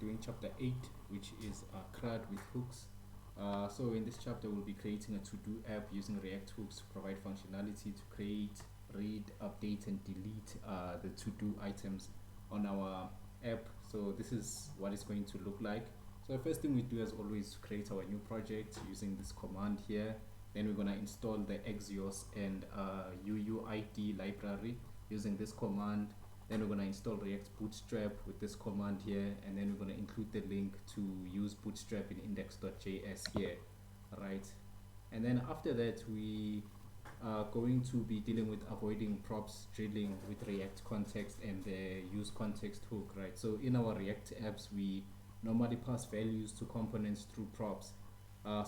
doing chapter 8, which is CRUD with hooks. So in this chapter, we'll be creating a to-do app using React hooks to provide functionality to create, read, update, and delete the to-do items on our app. So this is what it's going to look like. So the first thing we do, as always, is create our new project using this command here. Then we're going to install the Axios and UUID library using this command. Then we're going to install React Bootstrap with this command here, and then we're going to include the link to use Bootstrap in index.js here, right? And then after that, we are going to be dealing with avoiding props drilling with React context and the use context hook, right? So in our React apps, we normally pass values to components through props.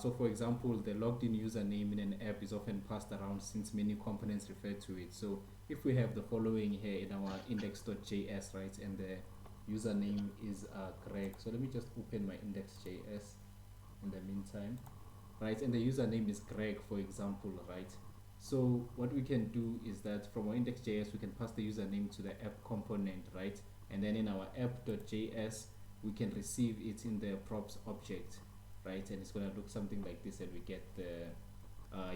So for example, the logged in username in an app is often passed around since many components refer to it. So if we have the following here in our index.js, right, and the username is Greg. So let me just open my index.js in the meantime, right, and the username is Greg, for example, right? So what we can do is that from our index.js, we can pass the username to the app component, right? And then in our app.js, we can receive it in the props object, right? And it's going to look something like this, and we get the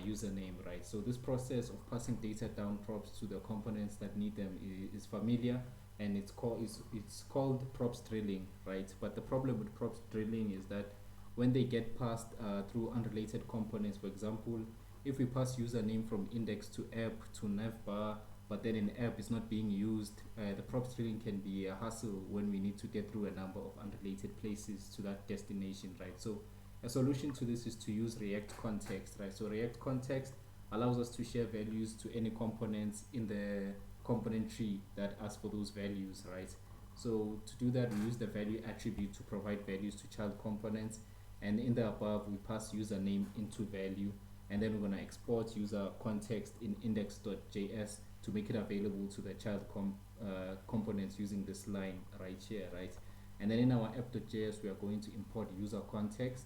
username, right? So this process of passing data down props to the components that need them is familiar, and it's called props drilling, right? But the problem with props drilling is that when they get passed through unrelated components, for example, if we pass username from index to app to navbar, but then an app is not being used, the props drilling can be a hassle when we need to get through a number of unrelated places to that destination, right? So a solution to this is to use React context, right? So React context allows us to share values to any components in the component tree that ask for those values, right? So to do that, we use the value attribute to provide values to child components, and in the above, we pass username into value, and then we're going to export user context in index.js to make it available to the child components using this line right here, right? And then in our app.js, we are going to import user context,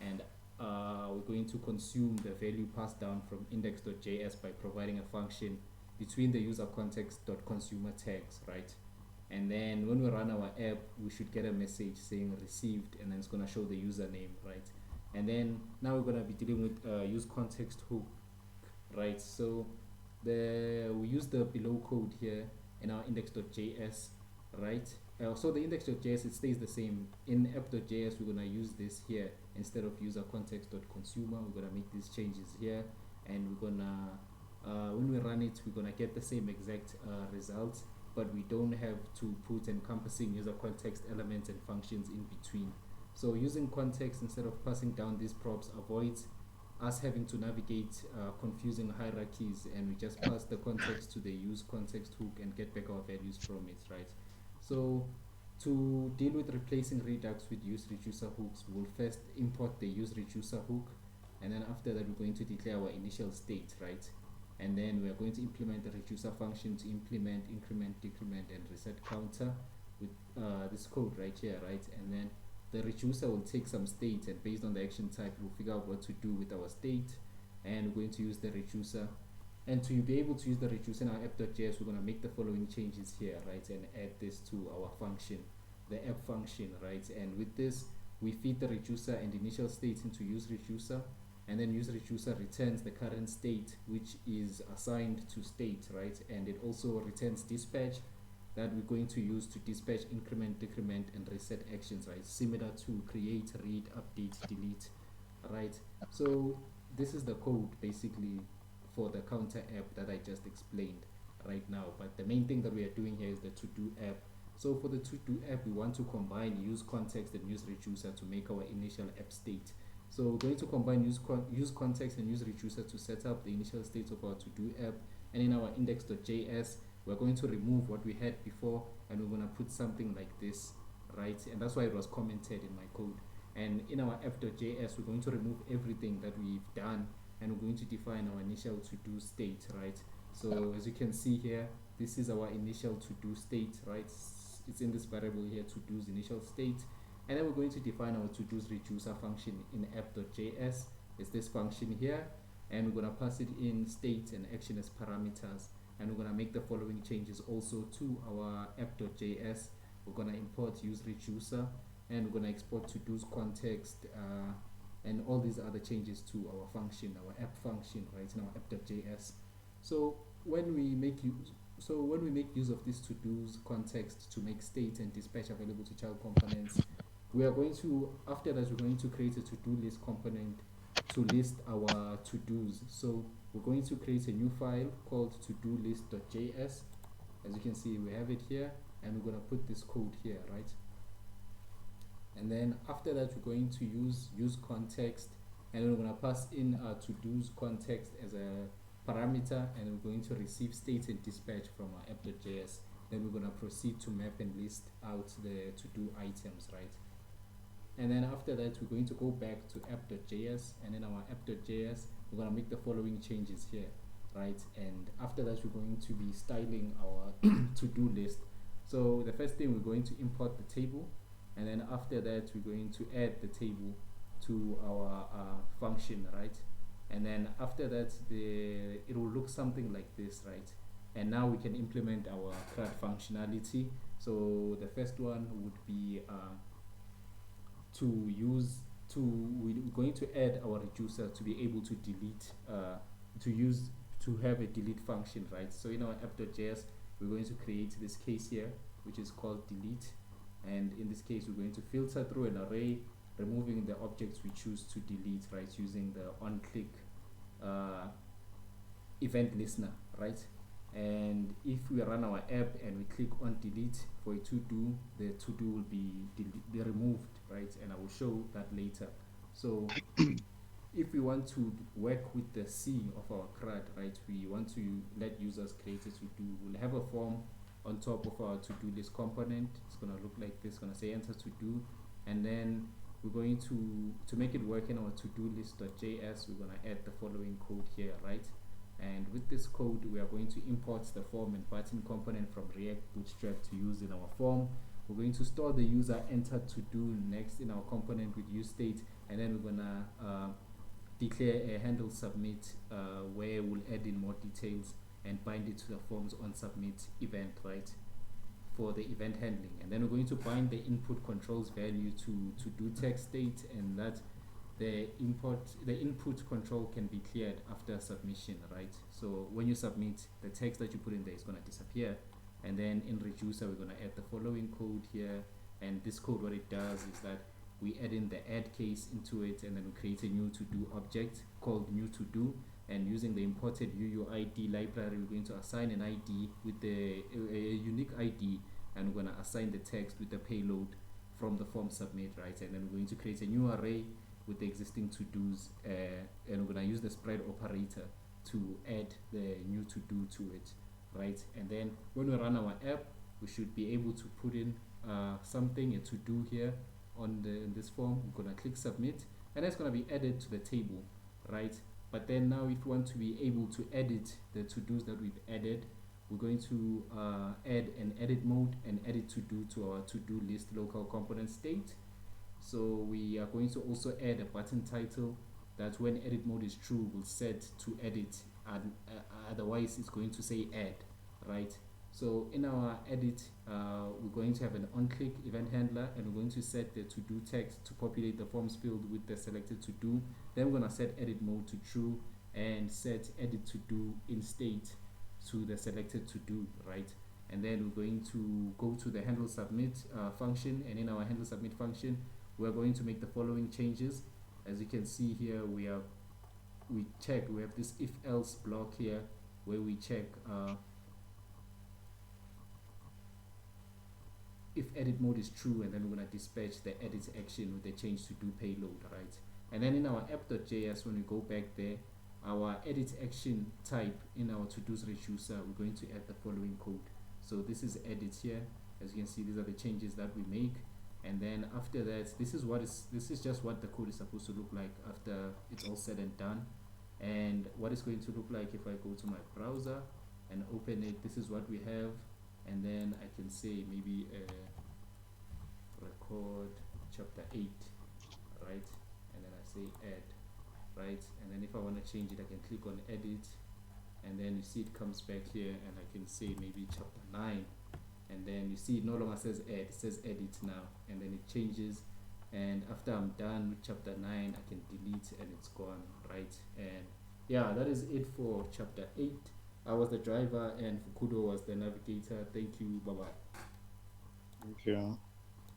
and we're going to consume the value passed down from index.js by providing a function between the user context.consumer tags, right? And then when we run our app, we should get a message saying received, and then it's going to show the username, right? And then now we're going to be dealing with use context hook, right? So we use the below code here in our index.js, right? So the index.js, it stays the same. In app.js, we're going to use this here instead of user context.consumer. We're going to make these changes here, and we're going to when we run it, we're going to get the same exact results, but we don't have to put encompassing user context elements and functions in between. So using context instead of passing down these props avoids us having to navigate confusing hierarchies, and we just pass the context to the use context hook and get back our values from it, right? So to deal with replacing Redux with use reducer hooks, we'll first import the use reducer hook, and then after that we're going to declare our initial state, right? And then we're going to implement the reducer function to implement increment, decrement, and reset counter with this code right here, right? And then the reducer will take some state, and based on the action type, we'll figure out what to do with our state, and we're going to use the reducer. And to be able to use the reducer in our app.js, we're going to make the following changes here, right? And add this to our function, the app function, right? And with this, we feed the reducer and initial state into use reducer, and then use reducer returns the current state, which is assigned to state, right? And it also returns dispatch that we're going to use to dispatch increment, decrement, and reset actions, right? Similar to create, read, update, delete, right? So this is the code basically for the counter app that I just explained right now. But the main thing that we are doing here is the to-do app. So for the to-do app, we want to combine use context and use reducer to make our initial app state. So we're going to combine use context and use reducer to set up the initial state of our to-do app. And in our index.js, we're going to remove what we had before, and we're going to put something like this, right? And that's why it was commented in my code. And in our app.js, we're going to remove everything that we've done, and we're going to define our initial to-do state, right? So as you can see here, this is our initial to-do state, right? It's in this variable here, to-do's initial state. And then we're going to define our to-do's reducer function in app.js. It's this function here, and we're going to pass it in state and action as parameters. And we're going to make the following changes also to our app.js. We're going to import use reducer, and we're going to export to do's context and all these other changes to our function, our app function, right, in our app.js. So when we make use of this to do's context to make state and dispatch available to child components, we are going to, after that, we're going to create a to-do list component to list our to-dos. So we're going to create a new file called to-do list.js. As you can see, we have it here, and we're going to put this code here, right? And then after that, we're going to use context, and we're going to pass in our to-dos context as a parameter, and we're going to receive state and dispatch from our app.js. Then we're going to proceed to map and list out the to-do items, right? And then after that, we're going to go back to app.js, and in our app.js, we're going to make the following changes here, right? And after that, we're going to be styling our to-do list. So the first thing, we're going to import the table, and then after that, we're going to add the table to our function, right? And then after that, it will look something like this, right? And now we can implement our CRUD functionality. So the first one would be we're going to add our reducer to be able to delete, to have a delete function, right? So in our app.js, we're going to create this case here, which is called delete. And in this case, we're going to filter through an array, removing the objects we choose to delete, right, using the on-click event listener, right? And if we run our app and we click on delete for a to-do, the to-do will be removed, right? And I will show that later. So if we want to work with the C of our CRUD, right, we want to let users create a to-do. We'll have a form on top of our to-do list component. It's going to look like this, going to say enter to-do, and then we're going to make it work in our to-do list.js, we're going to add the following code here, right? And with this code, we are going to import the form and button component from React Bootstrap to use in our form. We're going to store the user entered to do next in our component with useState, and then we're gonna declare a handle submit where we'll add in more details and bind it to the form's on submit event, right, for the event handling. And then we're going to bind the input controls value to do text state, and that the input control can be cleared after submission, right? So when you submit, the text that you put in there is going to disappear. And then in reducer, we're going to add the following code here, and this code, what it does is that we add in the add case into it, and then we create a new to do object called new to do, and using the imported UUID library, we're going to assign an ID with a unique ID, and we're going to assign the text with the payload from the form submit, right? And then we're going to create a new array with the existing to-dos, and we're going to use the spread operator to add the new to-do to it, right? And then when we run our app, we should be able to put in something, a to-do here in this form. We're going to click submit, and that's going to be added to the table, right? But then now if we want to be able to edit the to-dos that we've added, we're going to add an edit mode and edit to-do to our to-do list local component state. So we are going to also add a button title that when edit mode is true will set to edit, and otherwise it's going to say add, right? So in our edit, we're going to have an on-click event handler, and we're going to set the to-do text to populate the forms field with the selected to-do. Then we're going to set edit mode to true and set edit to-do in state to the selected to-do, right? And then we're going to go to the handle submit function, and in our handle submit function, we're going to make the following changes. As you can see here, we have this if else block here where we check if edit mode is true, and then we're going to dispatch the edit action with the change to do payload, right? And then in our app.js, when we go back there, our edit action type in our to-dos reducer, we're going to add the following code. So this is edit here. As you can see, these are the changes that we make. And then after that, this is just what the code is supposed to look like after it's all said and done. And what it's going to look like if I go to my browser and open it, this is what we have. And then I can say maybe record chapter 8, right? And then I say add, right? And then if I want to change it, I can click on edit, and then you see it comes back here, and I can say maybe chapter 9, and then you see it no longer says add, it says edit now, and then it changes. And after I'm done with chapter 9, I can delete and it's gone, right? And yeah, that is it for chapter 8. I was the driver and Vhukhudo was the navigator. Thank you. Bye bye. Thank you.